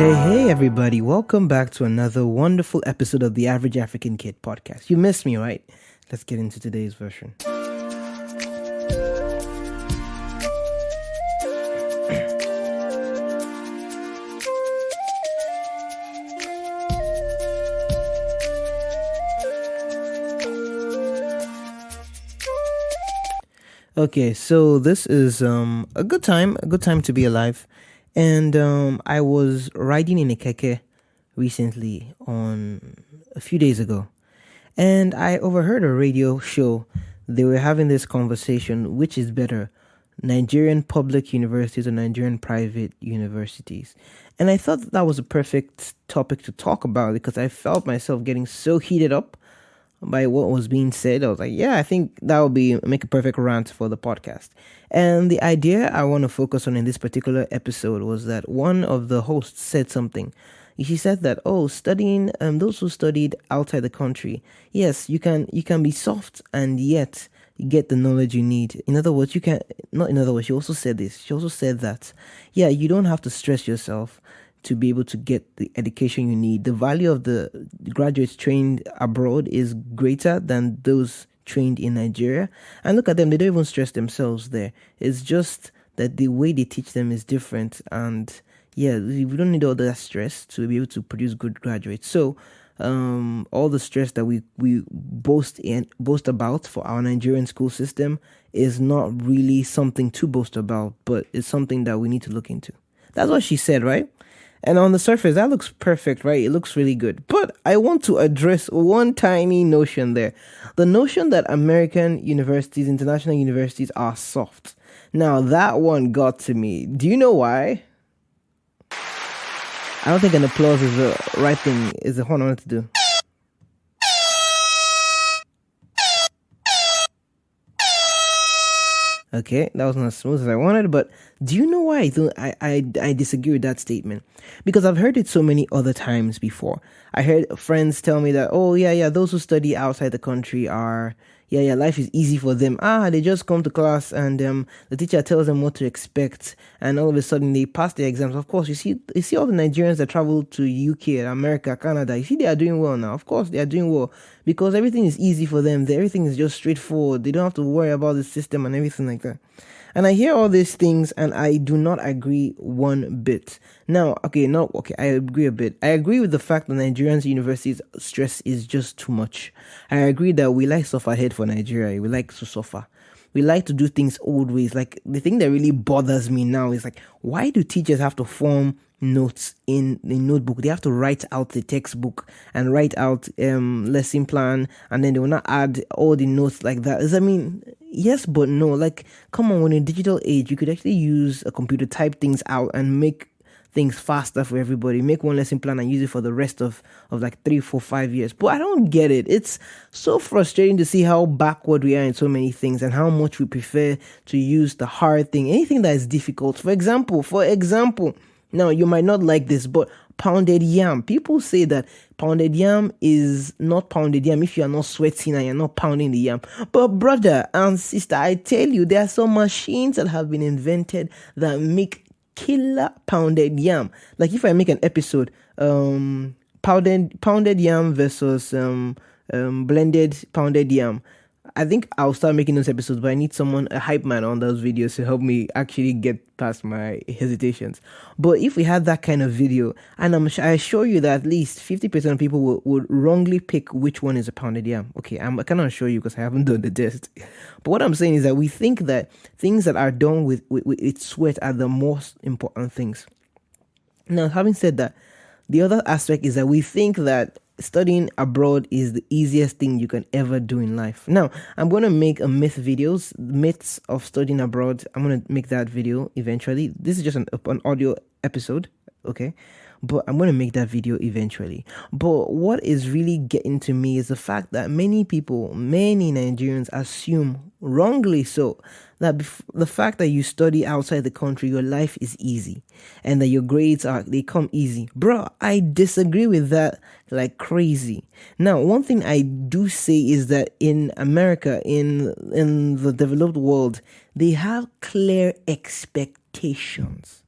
Hey, everybody. Welcome back to another wonderful episode of the Average African Kid podcast. You missed me, right? Let's get into today's version. Okay, so this is a good time to be alive. And I was riding in a keke recently on a few days ago, and I overheard a radio show. They were having this conversation: which is better, Nigerian public universities or Nigerian private universities? And I thought that was a perfect topic to talk about because I felt myself getting so heated up by what was being said. I was like, yeah, I think that would make a perfect rant for the podcast. And the idea I want to focus on in this particular episode was that one of the hosts said something. She said that, studying, those who studied outside the country, yes, you can be soft and yet get the knowledge you need. In other words, she also said this. She also said that, yeah, you don't have to stress yourself to be able to get the education you need. The value of the graduates trained abroad is greater than those trained in Nigeria. And look at them, they don't even stress themselves there. It's just that the way they teach them is different. And yeah, we don't need all that stress to be able to produce good graduates. So all the stress that we boast about for our Nigerian school system is not really something to boast about, but it's something that we need to look into. That's what she said, right? And on the surface, that looks perfect, right? It looks really good. But I want to address one tiny notion there. The notion that American universities, international universities are soft. Now, that one got to me. Do you know why? I don't think an applause is the right thing, is the one I wanted to do. Okay, that was not as smooth as I wanted, but do you know why I disagree with that statement? Because I've heard it so many other times before. I heard friends tell me that, those who study outside the country are, life is easy for them. They just come to class and the teacher tells them what to expect, and all of a sudden they pass their exams. Of course, you see all the Nigerians that travel to UK, America, Canada. You see they are doing well now. Of course, they are doing well because everything is easy for them. Everything is just straightforward. They don't have to worry about the system and everything like that. And I hear all these things and I do not agree one bit. I agree a bit. I agree with the fact that Nigerians universities stress is just too much. I agree that we like suffer ahead for Nigeria. We like to suffer. We like to do things old ways. Like, the thing that really bothers me now is like, why do teachers have to form notes in the notebook? They have to write out the textbook and write out lesson plan, and then they will not add all the notes like that. Yes, but no. Like, come on, in a digital age, you could actually use a computer, type things out, and make things faster for everybody. Make one lesson plan and use it for the rest of like 3, 4, 5 years. But I don't get it. It's so frustrating to see how backward we are in so many things and how much we prefer to use the hard thing, anything that is difficult. For example, now you might not like this, but pounded yam. People say that pounded yam is not pounded yam if you are not sweating and you're not pounding the yam. But brother and sister, I tell you, there are some machines that have been invented that make killer pounded yam. Like, if I make an episode, pounded yam versus blended pounded yam, I think I'll start making those episodes, but I need a hype man on those videos to help me actually get past my hesitations. But if we had that kind of video, and I assure you that at least 50% of people would wrongly pick which one is a pounded yam. Okay, I cannot assure you because I haven't done the test. But what I'm saying is that we think that things that are done with sweat are the most important things. Now, having said that, the other aspect is that we think that studying abroad is the easiest thing you can ever do in life. Now, I'm going to make a myths of studying abroad. I'm going to make that video eventually. This is just an audio episode, okay? But I'm going to make that video eventually. But what is really getting to me is the fact that many Nigerians assume, wrongly so, that the fact that you study outside the country, your life is easy and that your grades they come easy. Bro, I disagree with that like crazy. Now, one thing I do say is that in America, in the developed world, they have clear expectations.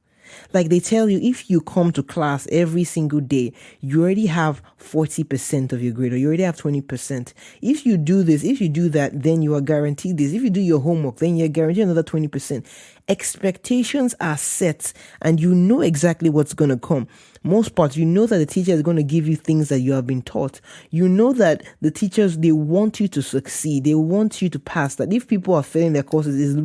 Like they tell you, if you come to class every single day, you already have 40% of your grade, or you already have 20%. If you do this, if you do that, then you are guaranteed this. If you do your homework, then you're guaranteed another 20%. Expectations are set, and you know exactly what's going to come. Most parts, you know that the teacher is going to give you things that you have been taught. You know that the teachers, they want you to succeed. They want you to pass. That if people are failing their courses,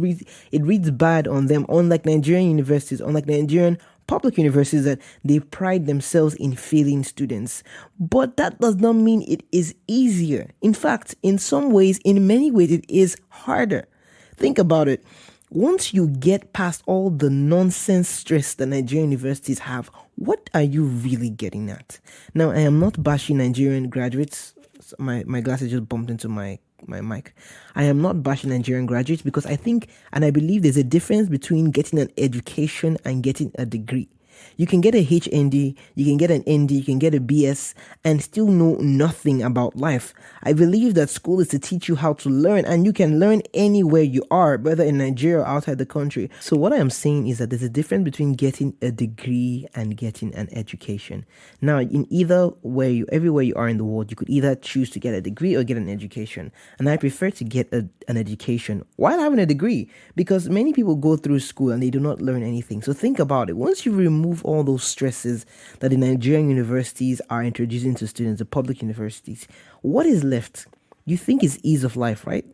it reads bad on them. Unlike Nigerian universities, unlike Nigerian public universities, that they pride themselves in failing students. But that does not mean it is easier. In fact, in some ways, in many ways, it is harder. Think about it. Once you get past all the nonsense stress that Nigerian universities have, what are you really getting at? Now, I am not bashing Nigerian graduates. My glasses just bumped into my mic. I am not bashing Nigerian graduates, because I think and I believe there's a difference between getting an education and getting a degree. You can get a HND, you can get an ND, you can get a BS and still know nothing about life. I believe that school is to teach you how to learn, and you can learn anywhere you are, whether in Nigeria or outside the country. So what I am saying is that there's a difference between getting a degree and getting an education. Now, in everywhere you are in the world, you could either choose to get a degree or get an education. And I prefer to get an education while having a degree, because many people go through school and they do not learn anything. So think about it. Once you remove all those stresses that the Nigerian universities are introducing to students, the public universities, what is left? You think it's ease of life, right?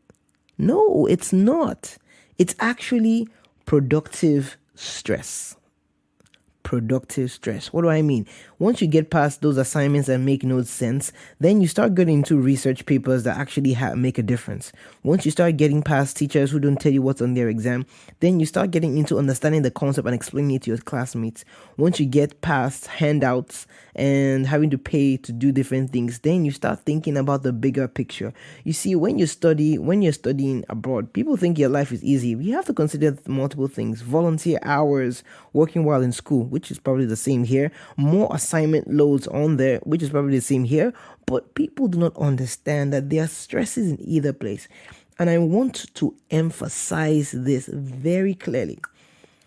No, it's not. It's actually productive stress. Productive stress. What do I mean? Once you get past those assignments that make no sense, then you start getting into research papers that actually make a difference. Once you start getting past teachers who don't tell you what's on their exam, then you start getting into understanding the concept and explaining it to your classmates. Once you get past handouts and having to pay to do different things, then you start thinking about the bigger picture. You see, when you're studying abroad, people think your life is easy. You have to consider multiple things: volunteer hours, working while in school, which is probably the same here, more assignment loads on there, which is probably the same here. But people do not understand that there are stresses in either place. And I want to emphasize this very clearly.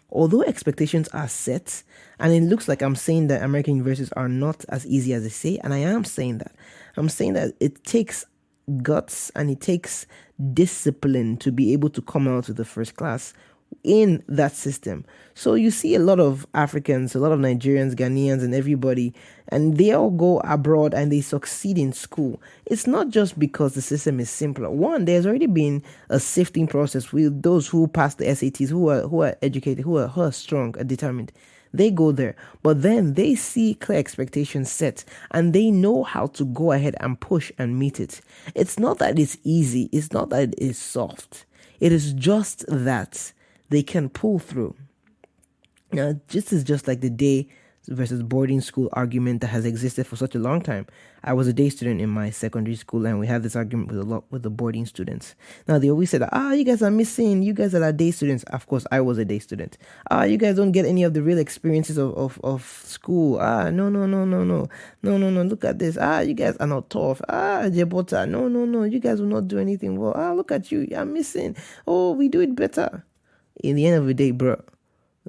Although expectations are set, and it looks like I'm saying that American universities are not as easy as they say, and I am saying that. I'm saying that it takes guts and it takes discipline to be able to come out with the first class in that system. So you see a lot of Africans, a lot of Nigerians, Ghanaians, and everybody, and they all go abroad and they succeed in school. It's not just because the system is simpler. One, there's already been a sifting process with those who pass the SATs, who are educated, who are strong and determined. They go there, but then they see clear expectations set and they know how to go ahead and push and meet it. It's not that it's easy. It's not that it is soft. It is just that they can pull through. Now, this is just like the day versus boarding school argument that has existed for such a long time. I was a day student in my secondary school, and we had this argument with the boarding students. Now, they always said, you guys are missing. You guys that are day students. Of course, I was a day student. You guys don't get any of the real experiences of school. No. Look at this. You guys are not tough. Jebota. No. You guys will not do anything well. Look at you. You're missing. Oh, we do it better. In the end of the day, bro,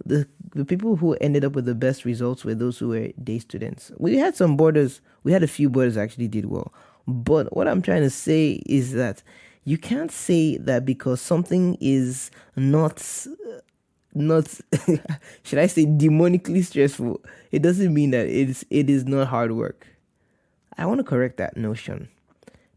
the people who ended up with the best results were those who were day students. We had a few boarders actually did well. But what I'm trying to say is that you can't say that because something is not should I say demonically stressful, it doesn't mean that it is not hard work. I want to correct that notion,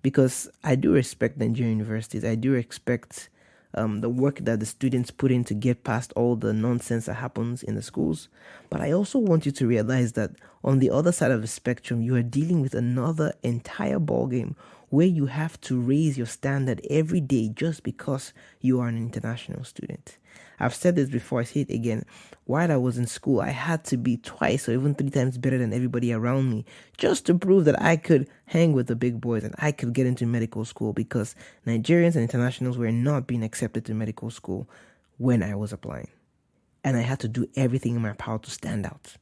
because I do respect Nigerian universities. I do respect the work that the students put in to get past all the nonsense that happens in the schools. But I also want you to realize that on the other side of the spectrum, you are dealing with another entire ballgame where you have to raise your standard every day just because you are an international student. I've said this before, I say it again. While I was in school, I had to be twice or even 3 times better than everybody around me just to prove that I could hang with the big boys and I could get into medical school, because Nigerians and internationals were not being accepted to medical school when I was applying. And I had to do everything in my power to stand out.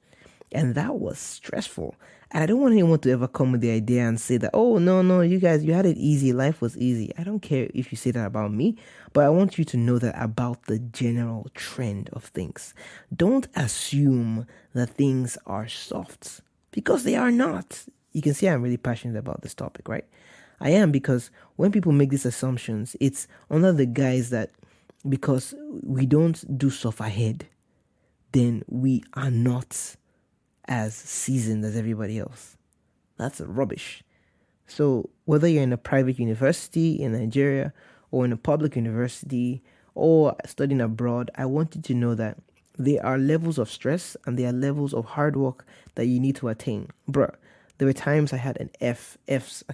And that was stressful. And I don't want anyone to ever come with the idea and say that, oh, no, no, you guys, you had it easy. Life was easy. I don't care if you say that about me, but I want you to know that about the general trend of things. Don't assume that things are soft because they are not. You can see I'm really passionate about this topic, right? I am, because when people make these assumptions, it's under the guise that because we don't do stuff ahead, then we are not as seasoned as everybody else. That's rubbish. So whether you're in a private university in Nigeria or in a public university or studying abroad, I want you to know that there are levels of stress and there are levels of hard work that you need to attain. Bruh, there were times I had an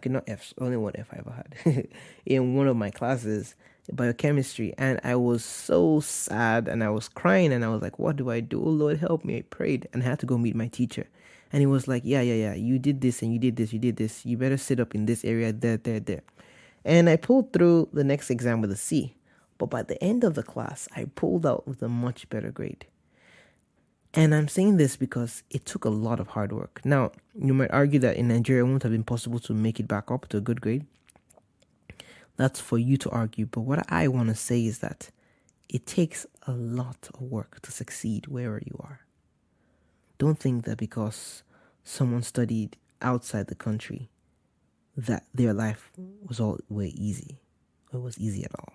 not F's, only one F I ever had in one of my classes, biochemistry, and I was so sad and I was crying and I was like, what do I do? Oh, Lord, help me. I prayed and I had to go meet my teacher. And he was like, yeah, you did this and you did this. You better sit up in this area, there. And I pulled through the next exam with a C. But by the end of the class, I pulled out with a much better grade. And I'm saying this because it took a lot of hard work. Now, you might argue that in Nigeria it wouldn't have been possible to make it back up to a good grade. That's for you to argue. But what I want to say is that it takes a lot of work to succeed wherever you are. Don't think that because someone studied outside the country that their life was all way easy. It was easy at all.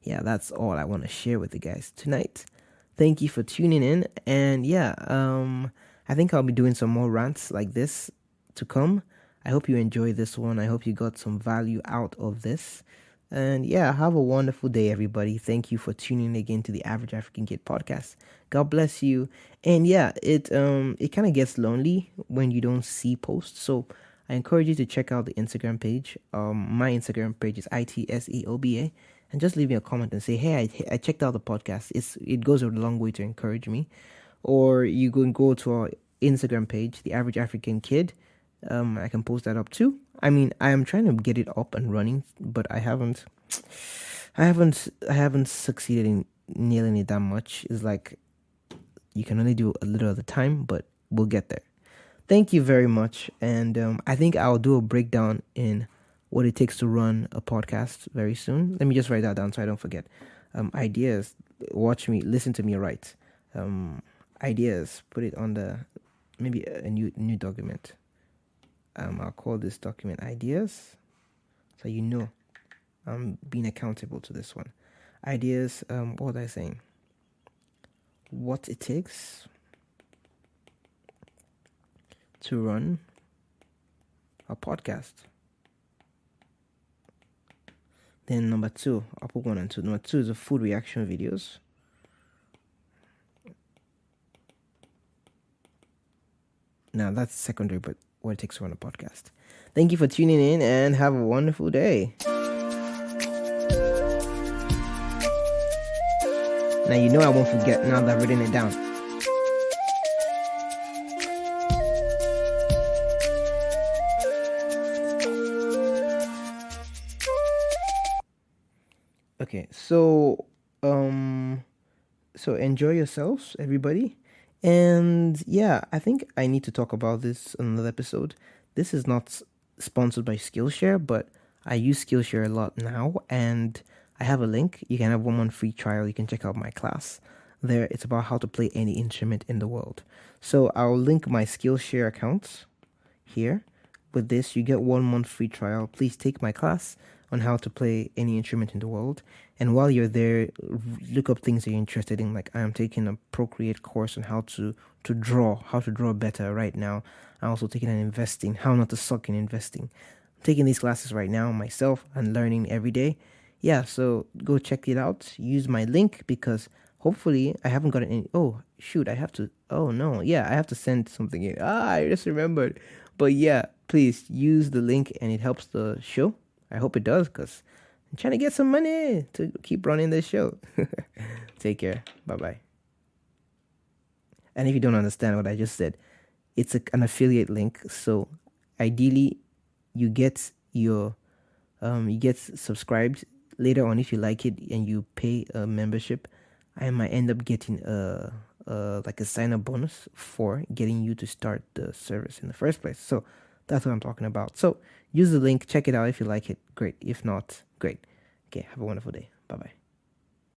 Yeah, that's all I want to share with you guys tonight. Thank you for tuning in. And yeah, I think I'll be doing some more rants like this to come. I hope you enjoy this one. I hope you got some value out of this. And yeah, have a wonderful day, everybody. Thank you for tuning in again to the Average African Kid podcast. God bless you. And yeah, it kind of gets lonely when you don't see posts. So I encourage you to check out the Instagram page. My Instagram page is ITSEOBA. And just leave me a comment and say, hey, I checked out the podcast. It goes a long way to encourage me. Or you can go to our Instagram page, The Average African Kid. I can post that up too. I mean, I am trying to get it up and running, but I haven't succeeded in nailing it that much. It's like you can only do a little at a time, but we'll get there. Thank you very much. And I think I'll do a breakdown in what it takes to run a podcast very soon. Let me just write that down so I don't forget. Ideas, listen to me write. Ideas, put it on maybe a new document. I'll call this document ideas, so you know I'm being accountable to this one. Ideas, what was I saying? What it takes to run a podcast. Then number 2, I'll put 1 and 2. Number 2 is the food reaction videos. Now that's secondary, but what it takes to run a podcast. Thank you for tuning in and have a wonderful day. Now you know I won't forget now that I've written it down. Okay, so enjoy yourselves, everybody. And yeah, I think I need to talk about this in another episode. This is not sponsored by Skillshare, but I use Skillshare a lot now, and I have a link. You can have 1 month free trial. You can check out my class there. It's about how to play any instrument in the world. So I'll link my Skillshare accounts here. With this, you get 1 month free trial. Please take my class on how to play any instrument in the world. And while you're there, look up things that you're interested in. Like I am taking a Procreate course on how to draw better right now. I'm also taking an investing, how not to suck in investing. I'm taking these classes right now myself and learning every day. Yeah, so go check it out. Use my link because hopefully I haven't gotten any. Oh, shoot, I have to send something in. I just remembered. But yeah, please use the link and it helps the show. I hope it does because I'm trying to get some money to keep running this show. Take care. Bye-bye. And if you don't understand what I just said, it's an affiliate link. So ideally, you get subscribed later on if you like it and you pay a membership. I might end up getting a like a sign up bonus for getting you to start the service in the first place. So that's what I'm talking about. So use the link, check it out. If you like it, great. If not, great. Okay, have a wonderful day. Bye bye.